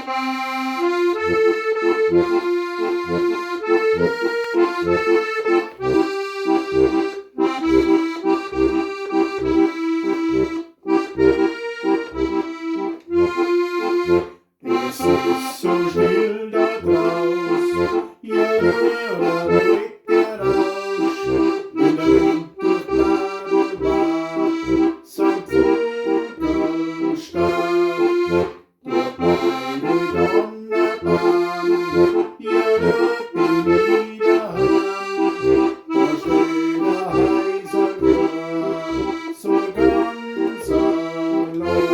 Es ist so still da draußen, jeder blickt der Rausch, wenn der Wind durch Nadelbad sein Pflugel starrt. Durch meine Donnerbahn, jeder bin Niederhand, da steht der heiser Chor, so ganz allein.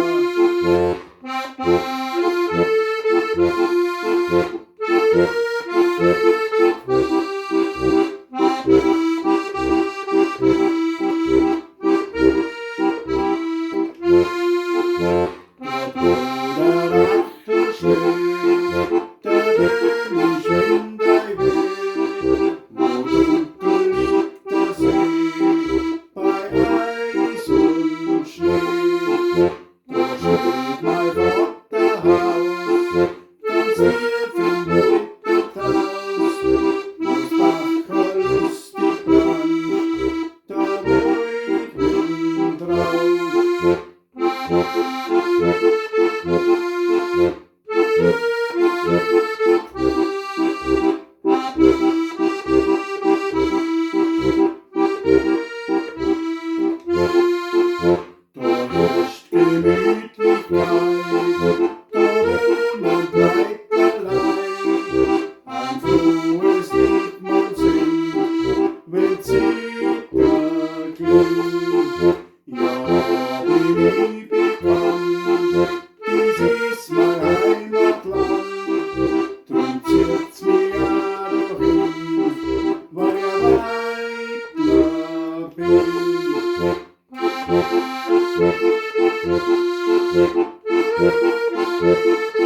Thank you.